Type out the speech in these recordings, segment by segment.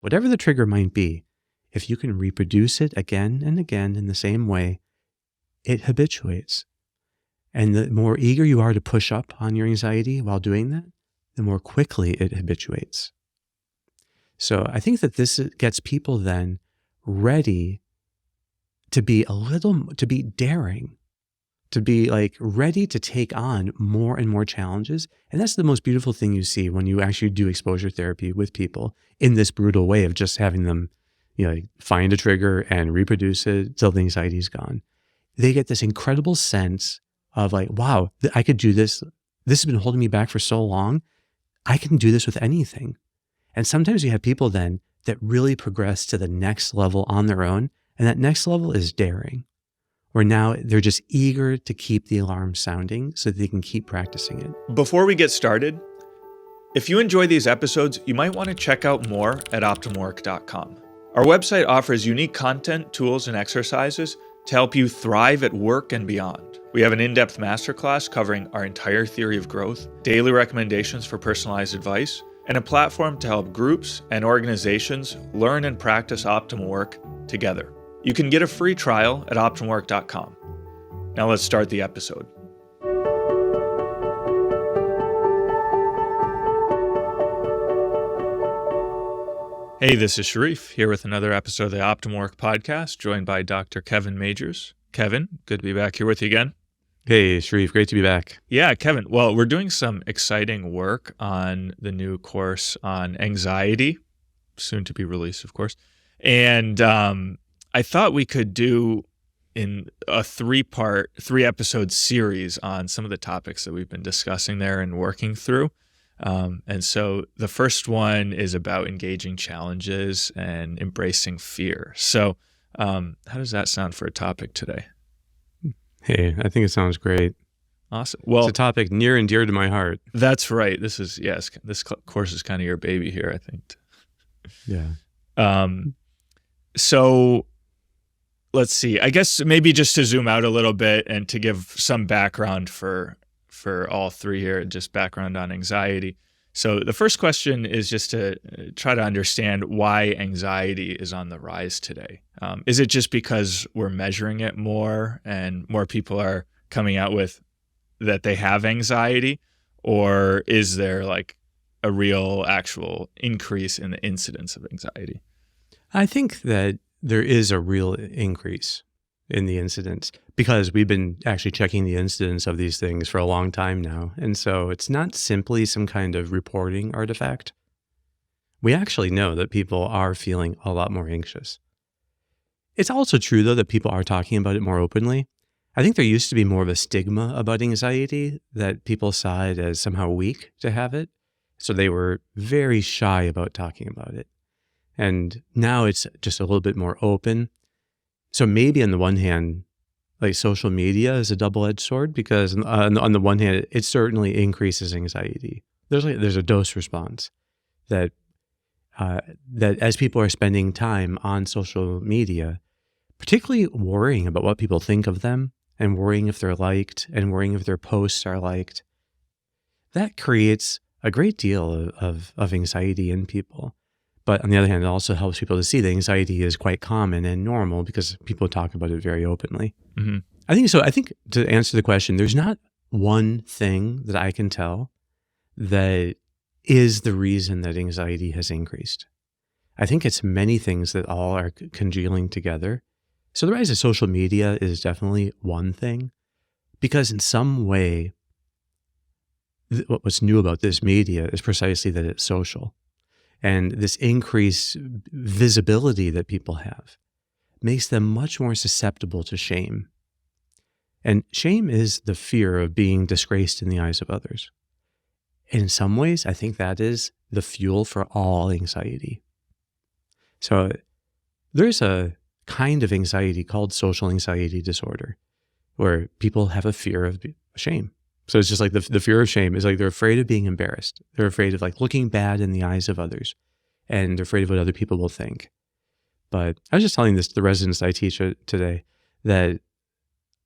whatever the trigger might be, if you can reproduce it again and again in the same way, it habituates. And the more eager you are to push up on your anxiety while doing that, the more quickly it habituates. So I think that this gets people then ready to be daring, to be like ready to take on more and more challenges. And that's the most beautiful thing you see when you actually do exposure therapy with people in this brutal way of just having them, find a trigger and reproduce it till the anxiety is gone. They get this incredible sense of like, wow, I could do this. This has been holding me back for so long. I can do this with anything. And sometimes you have people then that really progress to the next level on their own. And that next level is daring, where now they're just eager to keep the alarm sounding so that they can keep practicing it. Before we get started, if you enjoy these episodes, you might want to check out more at OptimalWork.com. Our website offers unique content, tools, and exercises to help you thrive at work and beyond. We have an in-depth masterclass covering our entire theory of growth, daily recommendations for personalized advice, and a platform to help groups and organizations learn and practice optimal work together. You can get a free trial at OptimalWork.com. Now let's start the episode. Hey, this is Sharif, here with another episode of the Optimal Work podcast, joined by Dr. Kevin Majors. Kevin, good to be back here with you again. Hey, Sharif, great to be back. Yeah, Kevin. Well, we're doing some exciting work on the new course on anxiety, soon to be released, of course. And I thought we could do in a three-episode series on some of the topics that we've been discussing there and working through. And so the first one is about engaging challenges and embracing fear. So how does that sound for a topic today? Hey, I think it sounds great. Awesome. Well, it's a topic near and dear to my heart. That's right. This course is kind of your baby here, I think. Yeah. So let's see. I guess maybe just to zoom out a little bit and to give some background for all three here, just background on anxiety. So the first question is just to try to understand why anxiety is on the rise today. Is it just because we're measuring it more and more people are coming out with that they have anxiety, or is there like a real actual increase in the incidence of anxiety? I think that there is a real increase in the incidence because we've been actually checking the incidence of these things for a long time now. And so it's not simply some kind of reporting artifact. We actually know that people are feeling a lot more anxious. It's also true, though, that people are talking about it more openly. I think there used to be more of a stigma about anxiety, that people saw it as somehow weak to have it. So they were very shy about talking about it. And now it's just a little bit more open. So maybe on the one hand, like social media is a double-edged sword because on the one hand, it certainly increases anxiety. There's a dose response that as people are spending time on social media, particularly worrying about what people think of them and worrying if they're liked and worrying if their posts are liked, that creates a great deal of anxiety in people. But on the other hand, it also helps people to see that anxiety is quite common and normal because people talk about it very openly. Mm-hmm. I think so. I think to answer the question, there's not one thing that I can tell that is the reason that anxiety has increased. I think it's many things that all are congealing together. So the rise of social media is definitely one thing, because in some way, what's new about this media is precisely that it's social. And this increased visibility that people have makes them much more susceptible to shame. And shame is the fear of being disgraced in the eyes of others. And in some ways, I think that is the fuel for all anxiety. So there's a kind of anxiety called social anxiety disorder, where people have a fear of shame. So it's just like the fear of shame is like they're afraid of being embarrassed. They're afraid of like looking bad in the eyes of others, and they're afraid of what other people will think. But I was just telling this to the residents I teach today that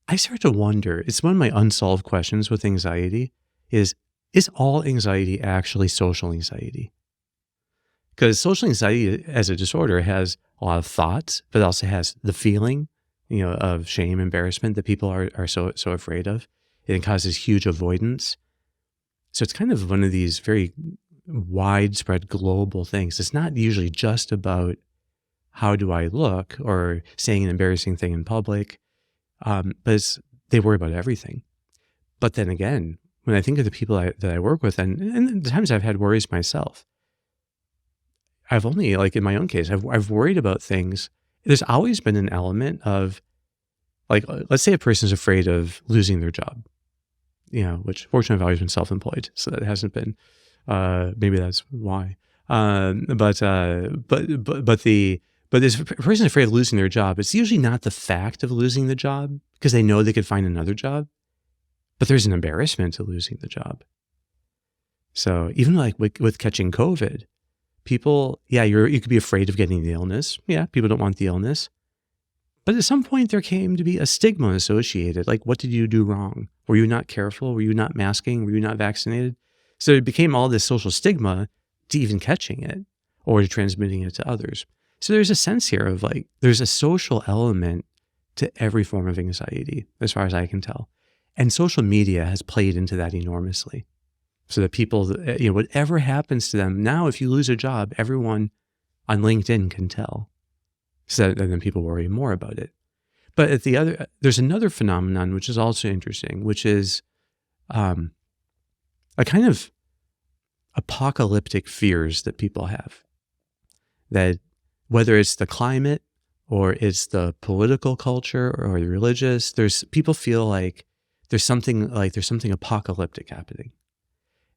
I start to wonder, it's one of my unsolved questions with anxiety is all anxiety actually social anxiety? Because social anxiety as a disorder has a lot of thoughts, but it also has the feeling, of shame, embarrassment that people are so afraid of. And it causes huge avoidance. So it's kind of one of these very widespread global things. It's not usually just about how do I look or saying an embarrassing thing in public, but they worry about everything. But then again, when I think of the people that I work with, and the times I've had worries myself, I've only, like in my own case, I've worried about things. There's always been an element of, like, let's say a person's afraid of losing their job, which fortunately I've always been self-employed, so that hasn't been. Maybe that's why. But if a person's afraid of losing their job, it's usually not the fact of losing the job because they know they could find another job, but there's an embarrassment to losing the job. So even like with catching COVID, people, you could be afraid of getting the illness. Yeah, people don't want the illness. But at some point there came to be a stigma associated. Like, what did you do wrong? Were you not careful? Were you not masking? Were you not vaccinated? So it became all this social stigma to even catching it or to transmitting it to others. So there's a sense here of like, there's a social element to every form of anxiety, as far as I can tell. And social media has played into that enormously. So that people, whatever happens to them, now if you lose a job, everyone on LinkedIn can tell. So that, and then people worry more about it. But there's another phenomenon which is also interesting, which is a kind of apocalyptic fears that people have. That whether it's the climate or it's the political culture or the religious, people feel like there's something apocalyptic happening.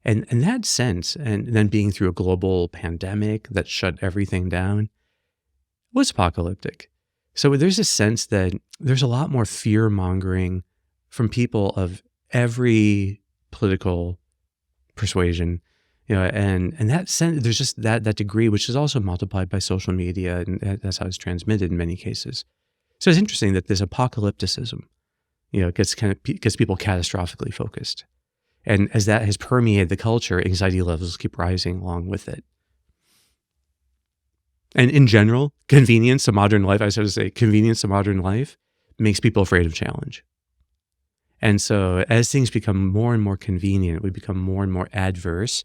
And in that sense, and then being through a global pandemic that shut everything down, was apocalyptic. So there's a sense that there's a lot more fear mongering from people of every political persuasion, and that sense, there's just that degree, which is also multiplied by social media, and that's how it's transmitted in many cases. So it's interesting that this apocalypticism, gets people catastrophically focused. And as that has permeated the culture, anxiety levels keep rising along with it. And in general, convenience of modern life, I sort of say convenience of modern life makes people afraid of challenge. And so as things become more and more convenient, we become more and more adverse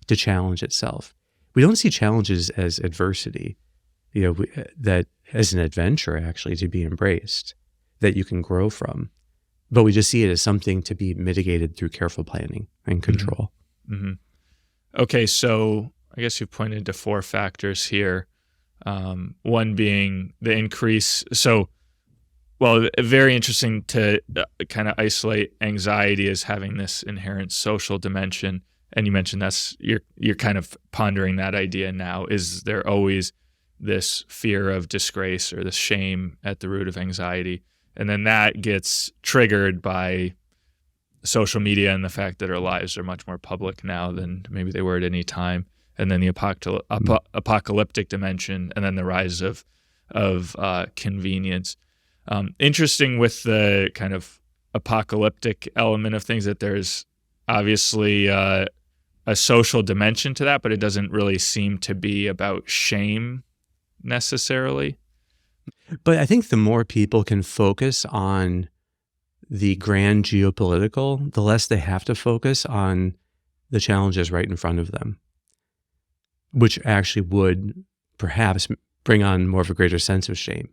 to challenge itself. We don't see challenges as adversity, that as an adventure actually to be embraced, that you can grow from. But we just see it as something to be mitigated through careful planning and control. Mm-hmm. Okay, so I guess you've pointed to 4 factors here. One being the increase. So, very interesting to kind of isolate anxiety as having this inherent social dimension. And you mentioned you're kind of pondering that idea now. Is there always this fear of disgrace or this shame at the root of anxiety? And then that gets triggered by social media and the fact that our lives are much more public now than maybe they were at any time. And then the apocalyptic dimension, and then the rise of convenience. Interesting with the kind of apocalyptic element of things that there's obviously a social dimension to that, but it doesn't really seem to be about shame necessarily. But I think the more people can focus on the grand geopolitical, the less they have to focus on the challenges right in front of them, which actually would perhaps bring on more of a greater sense of shame.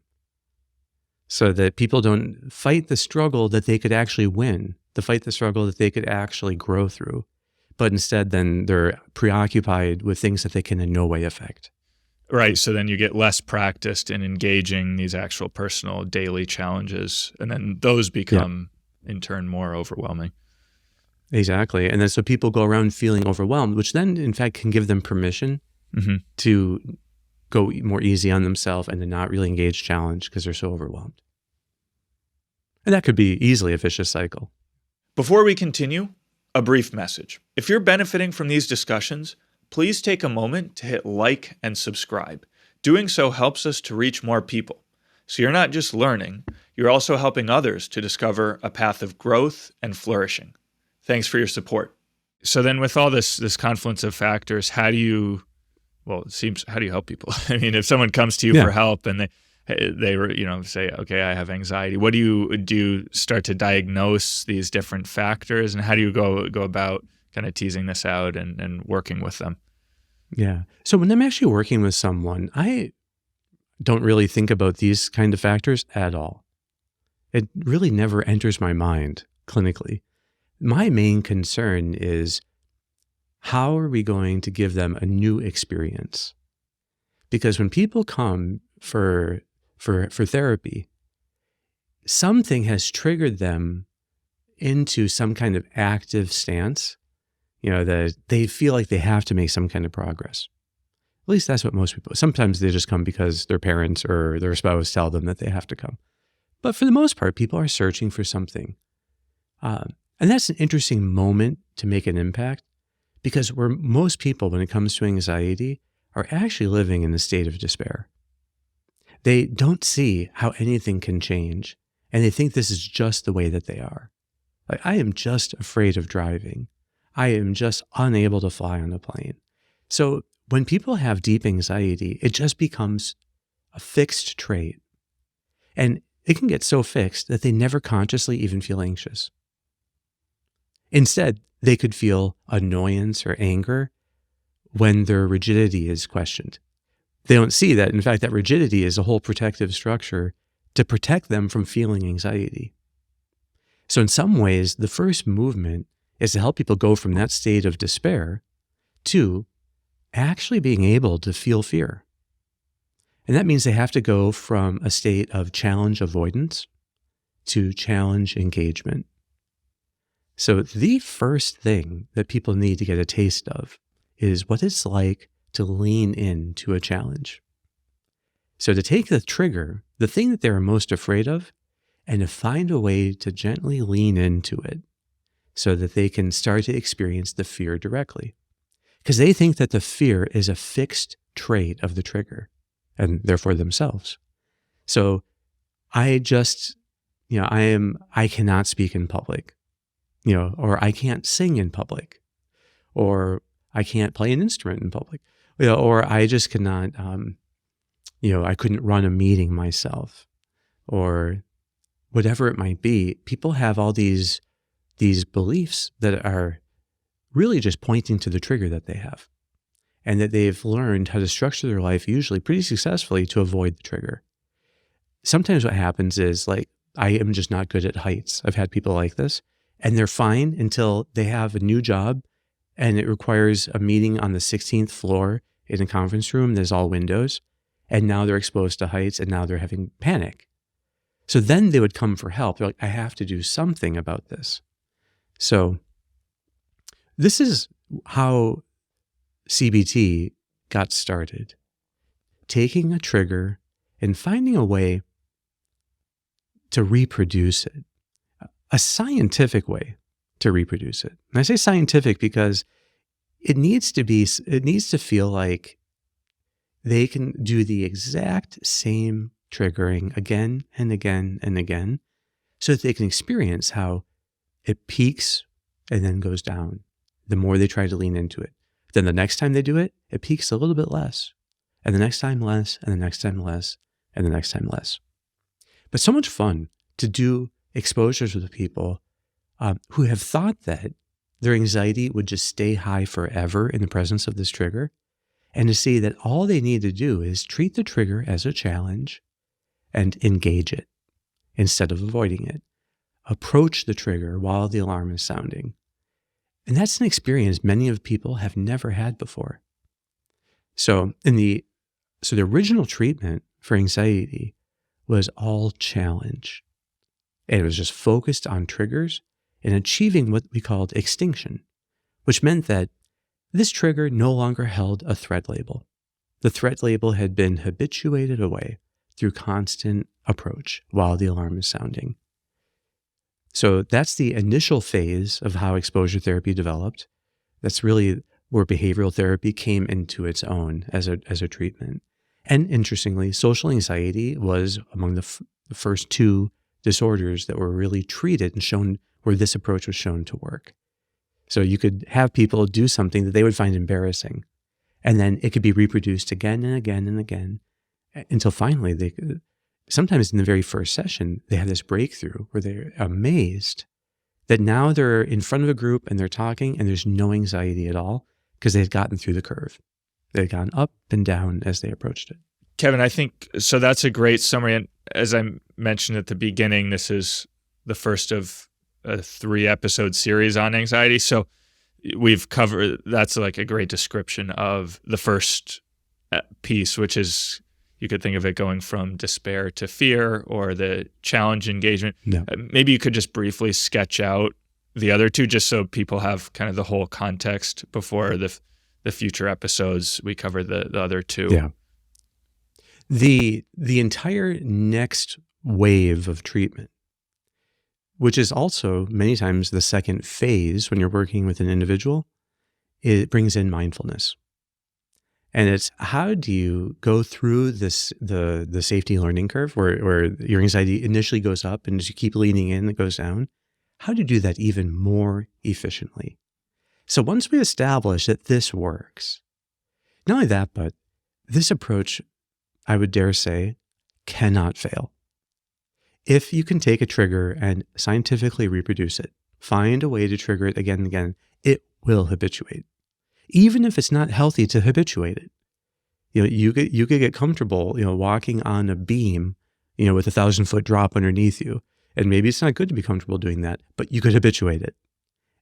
So that people don't fight the struggle that they could actually win, to fight the struggle that they could actually grow through, but instead then they're preoccupied with things that they can in no way affect. Right. So then you get less practiced in engaging these actual personal daily challenges, and then those become in turn more overwhelming. Exactly. And then so people go around feeling overwhelmed, which then in fact can give them permission to go more easy on themselves and to not really engage challenge because they're so overwhelmed. And that could be easily a vicious cycle. Before we continue, a brief message. If you're benefiting from these discussions, please take a moment to hit like and subscribe. Doing so helps us to reach more people. So you're not just learning, you're also helping others to discover a path of growth and flourishing. Thanks for your support. So then with all this confluence of factors, how do you well, it seems, how do you help people? I mean, if someone comes to you Yeah. for help and they say, okay, I have anxiety. What do you start to diagnose these different factors, and how do you go about kind of teasing this out and working with them? Yeah. So when I'm actually working with someone, I don't really think about these kind of factors at all. It really never enters my mind clinically. My main concern is, how are we going to give them a new experience? Because when people come for therapy, something has triggered them into some kind of active stance, that they feel like they have to make some kind of progress. At least that's what most people, sometimes they just come because their parents or their spouse tell them that they have to come. But for the most part, people are searching for something. And that's an interesting moment to make an impact, because where most people, when it comes to anxiety, are actually living in a state of despair. They don't see how anything can change, and they think this is just the way that they are. Like, I am just afraid of driving. I am just unable to fly on a plane. So when people have deep anxiety, it just becomes a fixed trait. And it can get so fixed that they never consciously even feel anxious. Instead, they could feel annoyance or anger when their rigidity is questioned. They don't see that, in fact, that rigidity is a whole protective structure to protect them from feeling anxiety. So in some ways, the first movement is to help people go from that state of despair to actually being able to feel fear. And that means they have to go from a state of challenge avoidance to challenge engagement. So the first thing that people need to get a taste of is what it's like to lean into a challenge. So to take the trigger, the thing that they're most afraid of, and to find a way to gently lean into it so that they can start to experience the fear directly. Because they think that the fear is a fixed trait of the trigger and therefore themselves. So I just, I cannot speak in public, or I can't sing in public, or I can't play an instrument in public, or I just cannot, I couldn't run a meeting myself, or whatever it might be. People have all these beliefs that are really just pointing to the trigger that they have, and that they've learned how to structure their life, usually pretty successfully, to avoid the trigger. Sometimes what happens is, like, I am just not good at heights. I've had people like this, and they're fine until they have a new job and it requires a meeting on the 16th floor in a conference room. There's all windows, and now they're exposed to heights, and now they're having panic. So then they would come for help. They're like, I have to do something about this. So this is how CBT got started. Taking a trigger and finding a way to reproduce it, a scientific way to reproduce it. And I say scientific because it needs to feel like they can do the exact same triggering again and again and again, so that they can experience how it peaks and then goes down the more they try to lean into it. Then the next time they do it, it peaks a little bit less, and the next time less, and the next time less, and the next time less. But so much fun to do exposures with people who have thought that their anxiety would just stay high forever in the presence of this trigger, and to see that all they need to do is treat the trigger as a challenge and engage it instead of avoiding it. Approach the trigger while the alarm is sounding. And that's an experience many of people have never had before. So the original treatment for anxiety was all challenge. And it was just focused on triggers and achieving what we called extinction, which meant that this trigger no longer held a threat label. The threat label had been habituated away through constant approach while the alarm is sounding. So that's the initial phase of how exposure therapy developed. That's really where behavioral therapy came into its own as a treatment. And interestingly, social anxiety was among the first two disorders that were really treated and shown where this approach was shown to work. So you could have people do something that they would find embarrassing, And then it could be reproduced again and again and again until finally sometimes in the very first session, they have this breakthrough where they're amazed that now they're in front of a group and they're talking and there's no anxiety at all because they've gotten through the curve. They've gone up and down as they approached it. Kevin, I think, so that's a great summary. And as I mentioned at the beginning, this is the first of a 3-episode series on anxiety. So we've covered, that's like a great description of the first piece, which is, you could think of it going from despair to fear, or the challenge engagement. No. Maybe you could just briefly sketch out the other two, just so people have kind of the whole context before the future episodes. We cover the other two. Yeah. The entire next wave of treatment, which is also many times the second phase when you're working with an individual, it brings in mindfulness. And it's, how do you go through the safety learning curve where your anxiety initially goes up, and as you keep leaning in, it goes down? How do you do that even more efficiently? So once we establish that this works, not only that, but this approach, I would dare say, cannot fail. If you can take a trigger and scientifically reproduce it, find a way to trigger it again and again, it will habituate. Even if it's not healthy to habituate it. You could get comfortable, walking on a beam, with a 1,000-foot drop underneath you. And maybe it's not good to be comfortable doing that, but you could habituate it.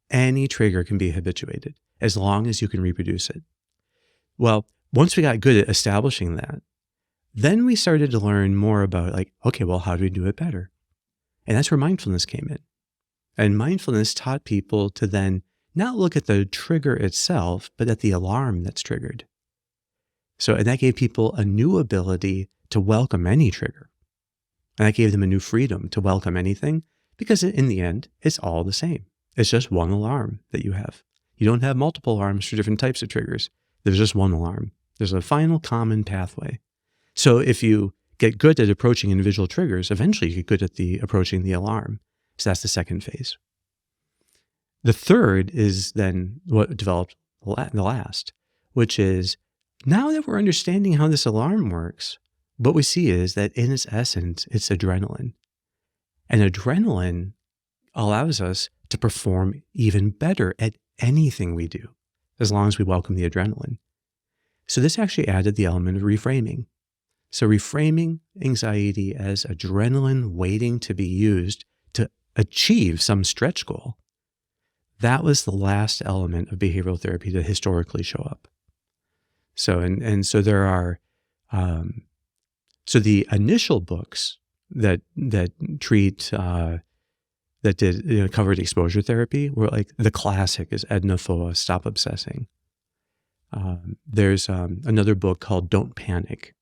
Any trigger can be habituated as long as you can reproduce it. Well, once we got good at establishing that, then we started to learn more about okay, well, how do we do it better? And that's where mindfulness came in. And mindfulness taught people to then not look at the trigger itself, but at the alarm that's triggered. And that gave people a new ability to welcome any trigger. And that gave them a new freedom to welcome anything, because in the end, it's all the same. It's just one alarm that you have. You don't have multiple alarms for different types of triggers. There's just one alarm. There's a final common pathway. So if you get good at approaching individual triggers, eventually you get good at approaching the alarm. So that's the second phase. The third is then what developed the last, which is, now that we're understanding how this alarm works, what we see is that in its essence, it's adrenaline. And adrenaline allows us to perform even better at anything we do, as long as we welcome the adrenaline. So this actually added the element of reframing. So reframing anxiety as adrenaline waiting to be used to achieve some stretch goal. That was the last element of behavioral therapy to historically show up. So so there are, so the initial books that treat that did covered exposure therapy were like, the classic is Edna Foa, Stop Obsessing. There's another book called Don't Panic,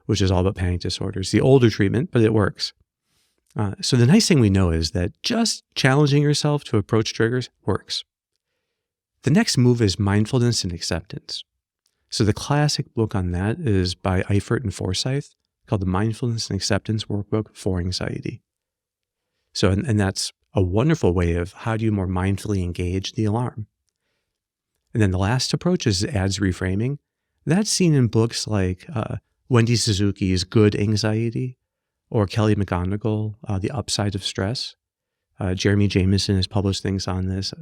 which is all about panic disorders. The older treatment, but it works. So the nice thing we know is that just challenging yourself to approach triggers works. The next move is mindfulness and acceptance. So the classic book on that is by Eifert and Forsyth, called the Mindfulness and Acceptance Workbook for Anxiety. So, and that's a wonderful way of how do you more mindfully engage the alarm. And then the last approach is adds reframing. That's seen in books like Wendy Suzuki's Good Anxiety, or Kelly McGonigal, The Upside of Stress. Jeremy Jameson has published things on this.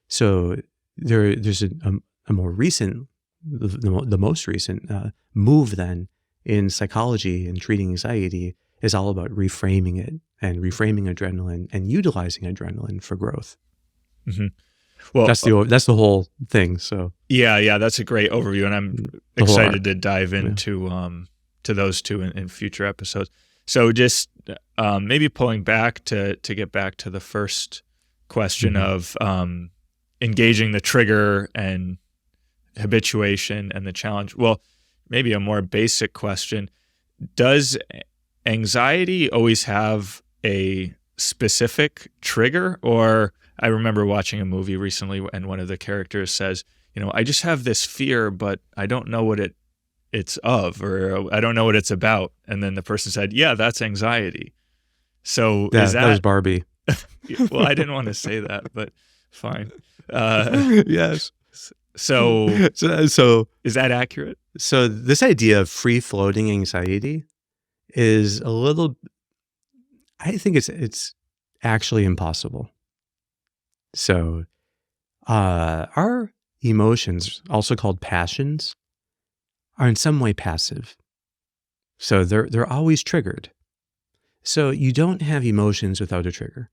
So there's a more recent, the most recent move then in psychology and treating anxiety is all about reframing it and reframing adrenaline and utilizing adrenaline for growth. Mm-hmm. Well, that's the whole thing. So yeah, that's a great overview, and I'm excited to dive into to those two in future episodes. So just maybe pulling back to get back to the first question mm-hmm. of engaging the trigger and habituation and the challenge. Well, maybe a more basic question. Does anxiety always have a specific trigger? Or I remember watching a movie recently and one of the characters says, I just have this fear, but I don't know what it's of, or I don't know what it's about. And then the person said, yeah, that's anxiety. So that was Barbie. Well, I didn't want to say that, but fine. Yes. So So is that accurate? so this idea of free floating anxiety is a little, I think it's actually impossible. So our emotions, also called passions, are in some way passive. So they're always triggered. So you don't have emotions without a trigger.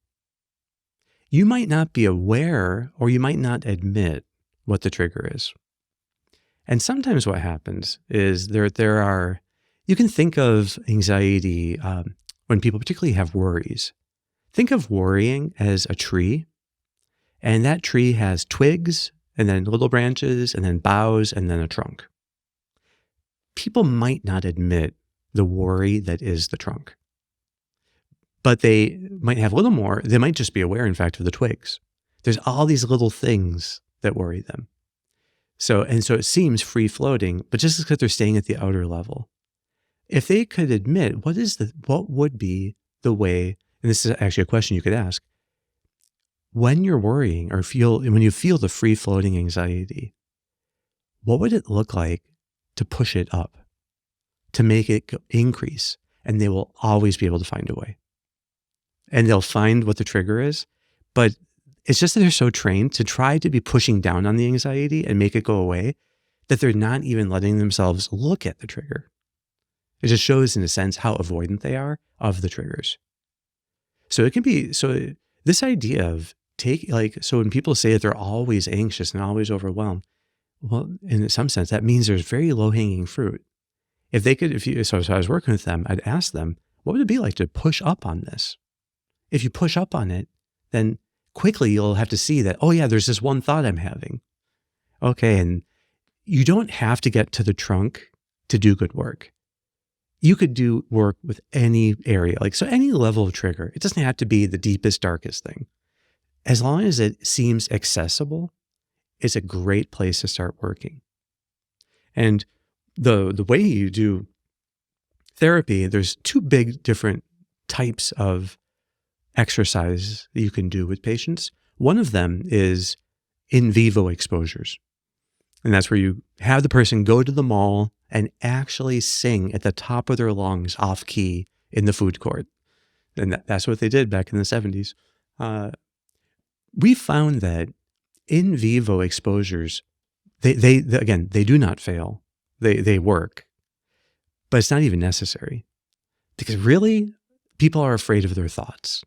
You might not be aware or you might not admit what the trigger is. And sometimes what happens is there are, you can think of anxiety when people particularly have worries. Think of worrying as a tree, and that tree has twigs and then little branches and then boughs and then a trunk. People might not admit the worry that is the trunk, but they might have a little more. They might just be aware, in fact, of the twigs. There's all these little things that worry them. So it seems free floating, but just because they're staying at the outer level. If they could admit what would be the way, and this is actually a question you could ask, when you're worrying or when you feel the free floating anxiety, what would it look like to push it up, to make it increase? And they will always be able to find a way. And they'll find what the trigger is, but it's just that they're so trained to try to be pushing down on the anxiety and make it go away that they're not even letting themselves look at the trigger. It just shows, in a sense, how avoidant they are of the triggers. So it can be, so this idea of so when people say that they're always anxious and always overwhelmed, well, in some sense, that means there's very low hanging fruit. If they could, so I was working with them, I'd ask them, what would it be like to push up on this? If you push up on it, then quickly you'll have to see that, oh yeah, there's this one thought I'm having. Okay, and you don't have to get to the trunk to do good work. You could do work with any area, so any level of trigger. It doesn't have to be the deepest, darkest thing. As long as it seems accessible, it's a great place to start working. And the way you do therapy, there's two big different types of exercise that you can do with patients. One of them is in vivo exposures. And that's where you have the person go to the mall and actually sing at the top of their lungs off key in the food court. And that's what they did back in the 70s. We found that in vivo exposures, they do not fail. They work, but it's not even necessary, because really people are afraid of their thoughts.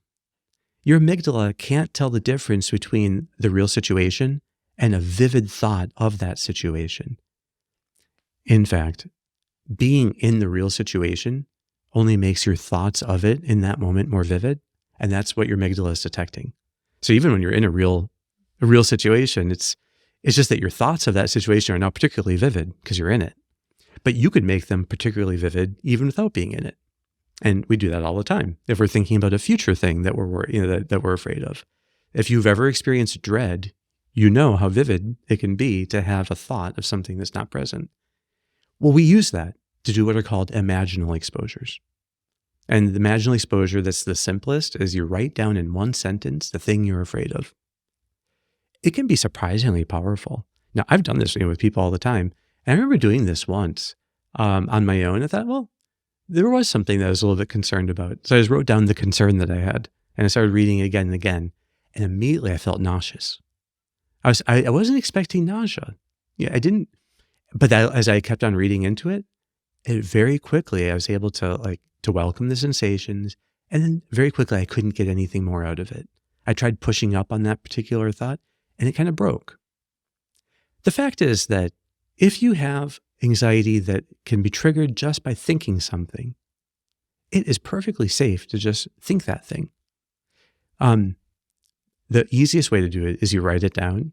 Your amygdala can't tell the difference between the real situation and a vivid thought of that situation. In fact, being in the real situation only makes your thoughts of it in that moment more vivid, and that's what your amygdala is detecting. So even when you're in a real situation, it's just that your thoughts of that situation are not particularly vivid because you're in it. But you could make them particularly vivid even without being in it. And we do that all the time. If we're thinking about a future thing that we're afraid of. If you've ever experienced dread, you know how vivid it can be to have a thought of something that's not present. Well, we use that to do what are called imaginal exposures. And the imaginal exposure that's the simplest is you write down in one sentence the thing you're afraid of. It can be surprisingly powerful. Now, I've done this with people all the time. And I remember doing this once on my own. I thought, well, there was something that I was a little bit concerned about. So I just wrote down the concern that I had, and I started reading it again and again. And immediately I felt nauseous. I wasn't expecting nausea. Yeah, I didn't. But as I kept on reading into it, very quickly I was able to welcome the sensations. And then very quickly I couldn't get anything more out of it. I tried pushing up on that particular thought, and it kind of broke. The fact is that if you have anxiety that can be triggered just by thinking something, it is perfectly safe to just think that thing. The easiest way to do it is you write it down.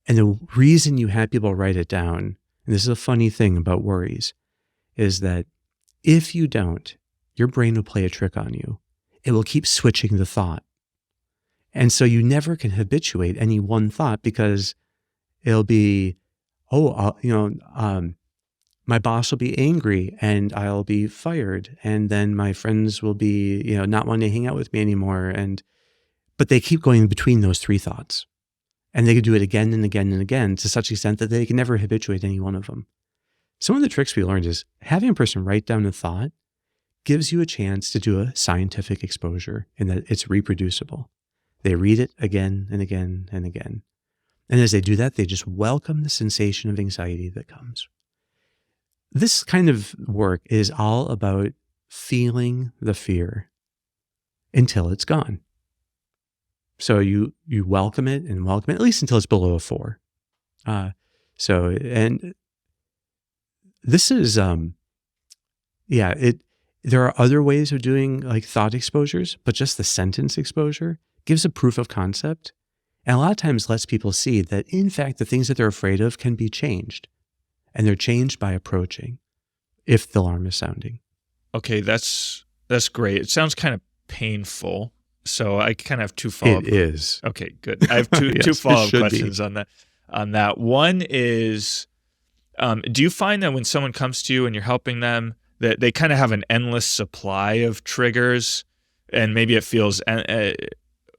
And the reason you have people write it down, and this is a funny thing about worries, is that if you don't, your brain will play a trick on you. It will keep switching the thought. And so you never can habituate any one thought, because it'll be, my boss will be angry and I'll be fired. And then my friends will be, not wanting to hang out with me anymore. But they keep going between those three thoughts. And they could do it again and again and again to such extent that they can never habituate any one of them. So one of the tricks we learned is having a person write down a thought gives you a chance to do a scientific exposure in that it's reproducible. They read it again and again and again. And as they do that, they just welcome the sensation of anxiety that comes. This kind of work is all about feeling the fear until it's gone. So you welcome it and welcome it, at least until it's below a 4. And this is, there are other ways of doing like thought exposures, but just the sentence exposure gives a proof of concept. And a lot of times lets people see that in fact, the things that they're afraid of can be changed. And they're changed by approaching if the alarm is sounding. Okay, that's great. It sounds kind of painful. So I kind of have 2 follow-up. It is. Okay, good. I have two Yes, two follow-up it should questions be. on that. One is, do you find that when someone comes to you and you're helping them, that they kind of have an endless supply of triggers, and maybe it feels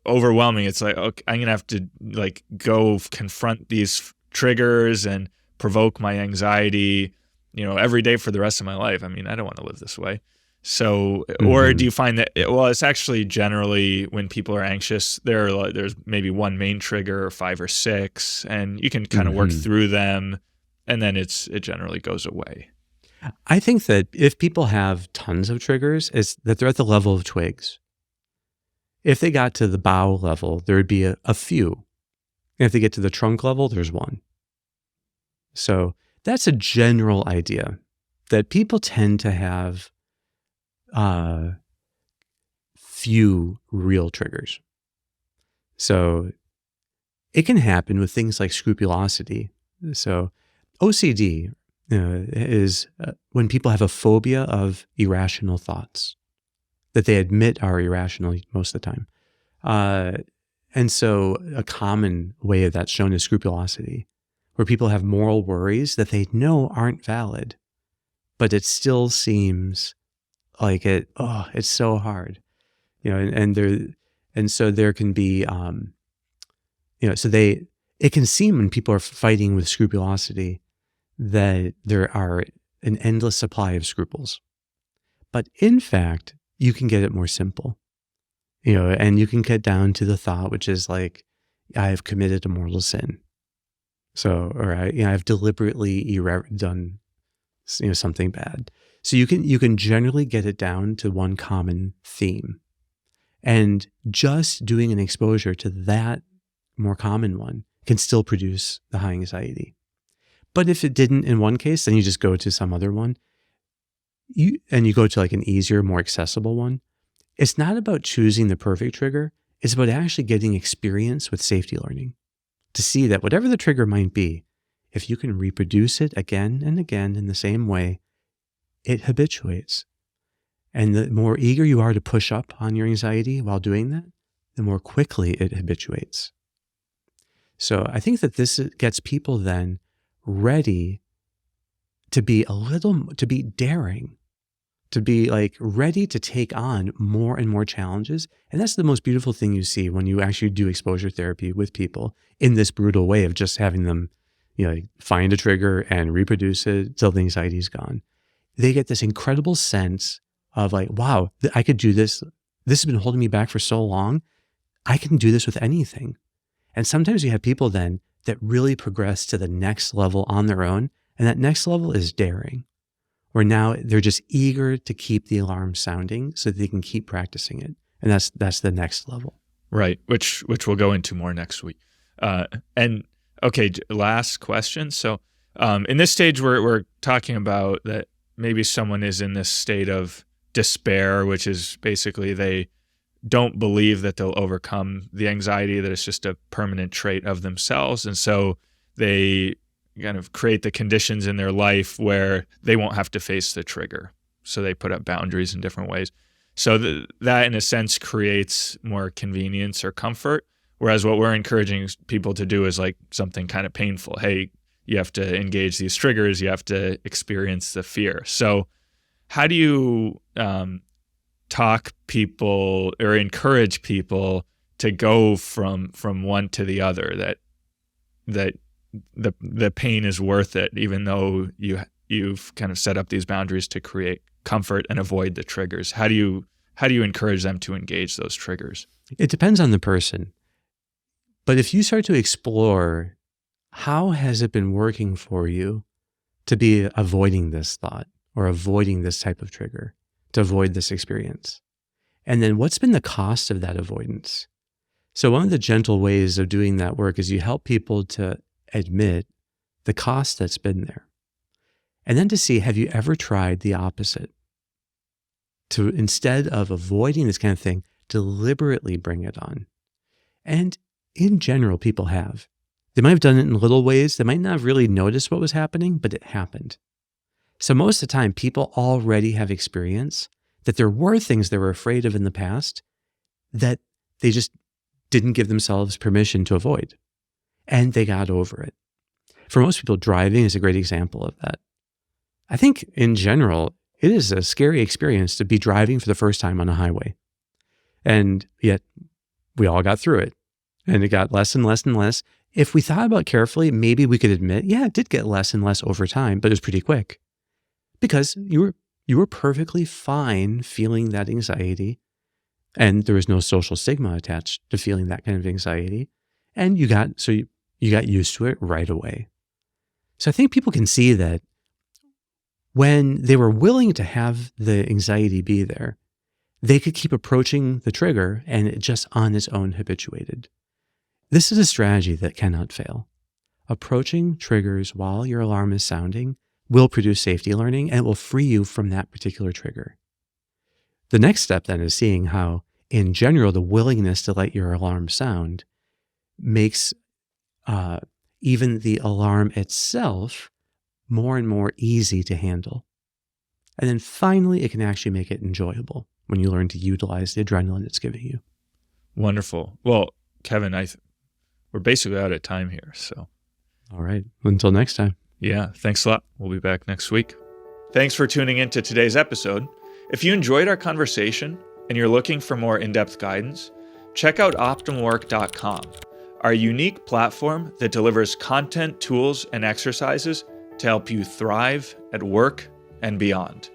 overwhelming? It's like, okay, I'm gonna have to like go confront these triggers and provoke my anxiety, every day for the rest of my life. I mean, I don't want to live this way. So, or do you find that, it's actually generally when people are anxious, there's maybe one main trigger or 5 or 6, and you can kind of work through them, and then it generally goes away. I think that if people have tons of triggers, it's that they're at the level of twigs. If they got to the bough level, there would be a few. And if they get to the trunk level, there's one. So that's a general idea, that people tend to have few real triggers. So it can happen with things like scrupulosity. So OCD is when people have a phobia of irrational thoughts that they admit are irrational most of the time. And so a common way of that's shown is scrupulosity, where people have moral worries that they know aren't valid, but it still seems like it's so hard, and so there can be, it can seem when people are fighting with scrupulosity that there are an endless supply of scruples, but in fact, you can get it more simple, and you can get down to the thought, which is like, I have committed a mortal sin. So, or I've deliberately done, something bad. So you can generally get it down to one common theme, and just doing an exposure to that more common one can still produce the high anxiety. But if it didn't in one case, then you just go to some other one. You go to like an easier, more accessible one. It's not about choosing the perfect trigger. It's about actually getting experience with safety learning to see that whatever the trigger might be, if you can reproduce it again and again in the same way, it habituates. And the more eager you are to push up on your anxiety while doing that, the more quickly it habituates. So I think that this gets people then ready to be daring, to be like ready to take on more and more challenges. And that's the most beautiful thing you see when you actually do exposure therapy with people in this brutal way of just having them, find a trigger and reproduce it till the anxiety is gone. They get this incredible sense of like, wow, I could do this. This has been holding me back for so long. I can do this with anything. And sometimes you have people then that really progress to the next level on their own. And that next level is daring, where now they're just eager to keep the alarm sounding so that they can keep practicing it. And that's the next level. Right, which we'll go into more next week. And okay, last question. So in this stage, we're talking about that maybe someone is in this state of despair, which is basically they don't believe that they'll overcome the anxiety, that it's just a permanent trait of themselves. And so they kind of create the conditions in their life where they won't have to face the trigger. So they put up boundaries in different ways. So that in a sense creates more convenience or comfort. Whereas what we're encouraging people to do is like something kind of painful. Hey, you have to engage these triggers. You have to experience the fear. So how do you talk people or encourage people to go from one to the other, that that the pain is worth it, even though you've kind of set up these boundaries to create comfort and avoid the triggers? How do you encourage them to engage those triggers? It depends on the person. But if you start to explore, how has it been working for you to be avoiding this thought or avoiding this type of trigger, to avoid this experience? And then what's been the cost of that avoidance? So one of the gentle ways of doing that work is you help people to admit the cost that's been there. And then to see, have you ever tried the opposite? To, instead of avoiding this kind of thing, deliberately bring it on. And in general, people have. They might have done it in little ways. They might not have really noticed what was happening, but it happened. So most of the time, people already have experience that there were things they were afraid of in the past that they just didn't give themselves permission to avoid. And they got over it. For most people, driving is a great example of that. I think in general, it is a scary experience to be driving for the first time on a highway. And yet we all got through it. And it got less and less and less. If we thought about it carefully, maybe we could admit, yeah, it did get less and less over time, but it was pretty quick. Because you were perfectly fine feeling that anxiety. And there was no social stigma attached to feeling that kind of anxiety. And you got used to it right away. So I think people can see that when they were willing to have the anxiety be there, they could keep approaching the trigger and it just on its own habituated. This is a strategy that cannot fail. Approaching triggers while your alarm is sounding will produce safety learning and it will free you from that particular trigger. The next step then is seeing how, in general, the willingness to let your alarm sound makes even the alarm itself more and more easy to handle. And then finally, it can actually make it enjoyable when you learn to utilize the adrenaline it's giving you. Wonderful. Well, Kevin, we're basically out of time here. So, all right. Until next time. Yeah. Thanks a lot. We'll be back next week. Thanks for tuning in to today's episode. If you enjoyed our conversation and you're looking for more in-depth guidance, check out OptimalWork.com, our unique platform that delivers content, tools, and exercises to help you thrive at work and beyond.